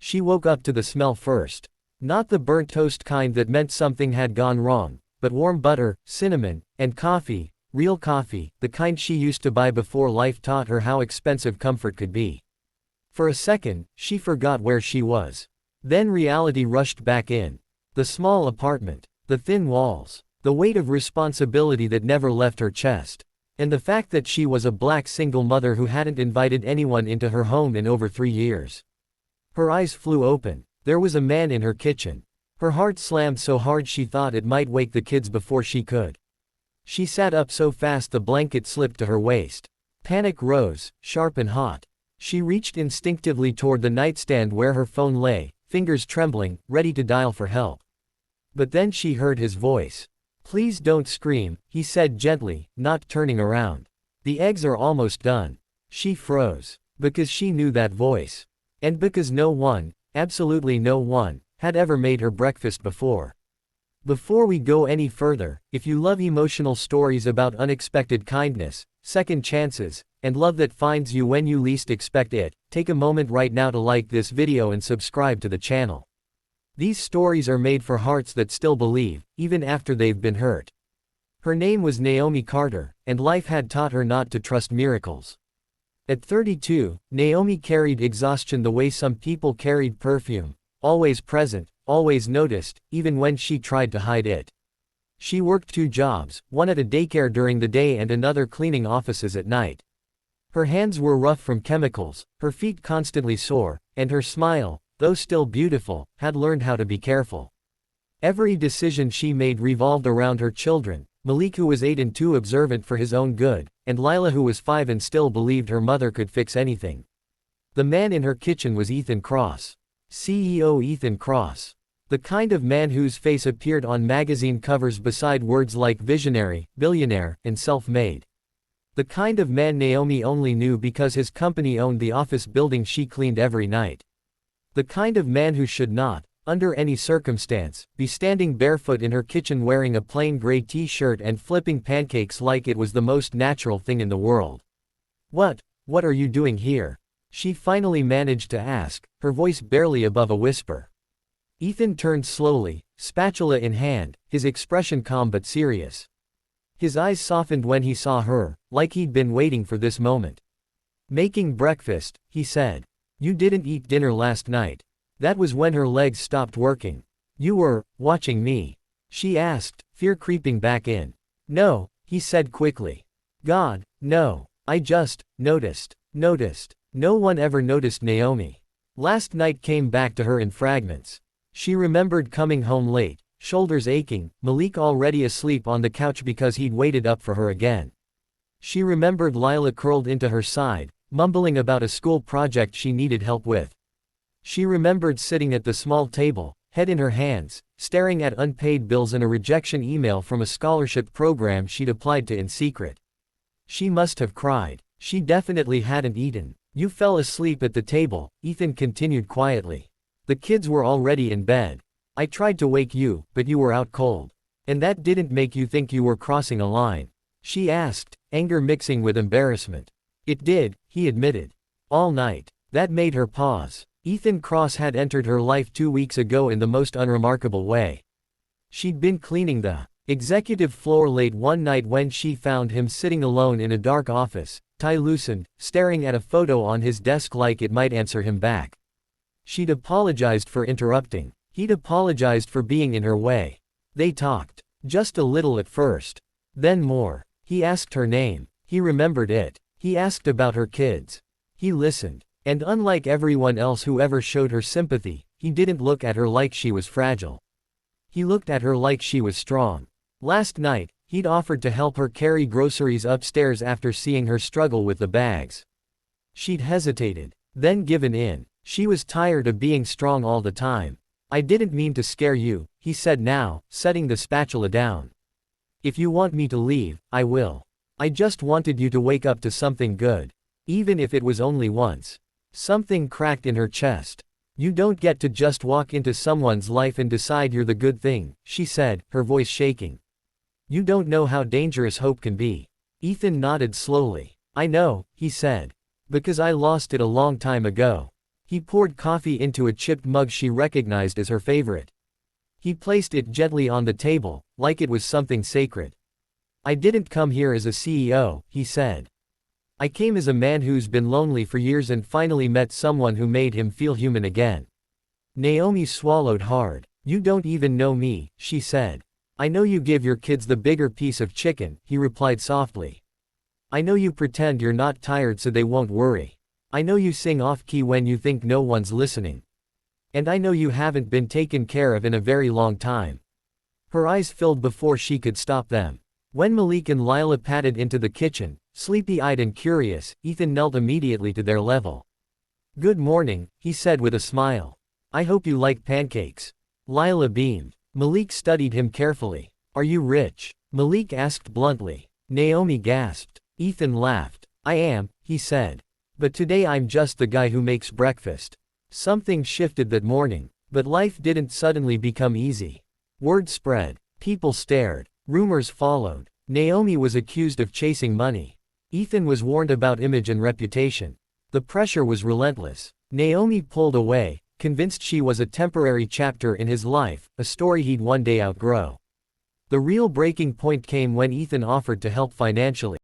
She woke up to the smell first. Not the burnt toast kind that meant something had gone wrong, but warm butter, cinnamon, and coffee, real coffee, the kind she used to buy before life taught her how expensive comfort could be. For a second, she forgot where she was. Then reality rushed back in. The small apartment, the thin walls, the weight of responsibility that never left her chest, and the fact that she was a black single mother who hadn't invited anyone into her home in over 3 years. Her eyes flew open. There was a man in her kitchen. Her heart slammed so hard she thought it might wake the kids before she could. She sat up so fast the blanket slipped to her waist. Panic rose, sharp and hot. She reached instinctively toward the nightstand where her phone lay, fingers trembling, ready to dial for help. But then she heard his voice. "Please don't scream," he said gently, not turning around. "The eggs are almost done." She froze. Because she knew that voice. And because no one, absolutely no one, had ever made her breakfast before. Before we go any further, if you love emotional stories about unexpected kindness, second chances, and love that finds you when you least expect it, take a moment right now to like this video and subscribe to the channel. These stories are made for hearts that still believe, even after they've been hurt. Her name was Naomi Carter, and life had taught her not to trust miracles. At 32, Naomi carried exhaustion the way some people carried perfume, always present, always noticed, even when she tried to hide it. She worked 2 jobs, one at a daycare during the day and another cleaning offices at night. Her hands were rough from chemicals, her feet constantly sore, and her smile, though still beautiful, had learned how to be careful. Every decision she made revolved around her children, Malik, who was 8 and too observant for his own good, and Lila, who was 5 and still believed her mother could fix anything. The man in her kitchen was Ethan Cross. CEO Ethan Cross. The kind of man whose face appeared on magazine covers beside words like visionary, billionaire, and self-made. The kind of man Naomi only knew because his company owned the office building she cleaned every night. The kind of man who should not, under any circumstance, be standing barefoot in her kitchen wearing a plain gray t-shirt and flipping pancakes like it was the most natural thing in the world. What are you doing here?" she finally managed to ask, her voice barely above a whisper. Ethan turned slowly, spatula in hand, his expression calm but serious. His eyes softened when he saw her, like he'd been waiting for this moment. "Making breakfast," he said. "You didn't eat dinner last night." That was when her legs stopped working. "You were watching me?" she asked, fear creeping back in. "No," he said quickly. "God, no. I just noticed." No one ever noticed Naomi. Last night came back to her in fragments. She remembered coming home late, shoulders aching, Malik already asleep on the couch because he'd waited up for her again. She remembered Lila curled into her side, mumbling about a school project she needed help with. She remembered sitting at the small table, head in her hands, staring at unpaid bills and a rejection email from a scholarship program she'd applied to in secret. She must have cried. She definitely hadn't eaten. "You fell asleep at the table," Ethan continued quietly. "The kids were already in bed. I tried to wake you, but you were out cold. And that didn't make you think you were crossing a line?" she asked, anger mixing with embarrassment. "It did," he admitted. "All night." That made her pause. Ethan Cross had entered her life 2 weeks ago in the most unremarkable way. She'd been cleaning the executive floor late one night when she found him sitting alone in a dark office, tie loosened, staring at a photo on his desk like it might answer him back. She'd apologized for interrupting. He'd apologized for being in her way. They talked. Just a little at first. Then more. He asked her name. He remembered it. He asked about her kids. He listened. And unlike everyone else who ever showed her sympathy, he didn't look at her like she was fragile. He looked at her like she was strong. Last night, he'd offered to help her carry groceries upstairs after seeing her struggle with the bags. She'd hesitated, then given in. She was tired of being strong all the time. "I didn't mean to scare you," he said now, setting the spatula down. "If you want me to leave, I will. I just wanted you to wake up to something good. Even if it was only once." Something cracked in her chest. "You don't get to just walk into someone's life and decide you're the good thing," she said, her voice shaking. "You don't know how dangerous hope can be." Ethan nodded slowly. "I know," he said. "Because I lost it a long time ago." He poured coffee into a chipped mug she recognized as her favorite. He placed it gently on the table, like it was something sacred. "I didn't come here as a CEO," he said. "I came as a man who's been lonely for years and finally met someone who made him feel human again." Naomi swallowed hard. "You don't even know me," she said. "I know you give your kids the bigger piece of chicken," he replied softly. "I know you pretend you're not tired so they won't worry. I know you sing off-key when you think no one's listening. And I know you haven't been taken care of in a very long time." Her eyes filled before she could stop them. When Malik and Lila padded into the kitchen, sleepy-eyed and curious, Ethan knelt immediately to their level. "Good morning," he said with a smile. "I hope you like pancakes." Lila beamed. Malik studied him carefully. "Are you rich?" Malik asked bluntly. Naomi gasped. Ethan laughed. "I am," he said. "But today I'm just the guy who makes breakfast." Something shifted that morning. But life didn't suddenly become easy. Word spread. People stared. Rumors followed. Naomi was accused of chasing money. Ethan was warned about image and reputation. The pressure was relentless. Naomi pulled away, convinced she was a temporary chapter in his life, a story he'd one day outgrow. The real breaking point came when Ethan offered to help financially.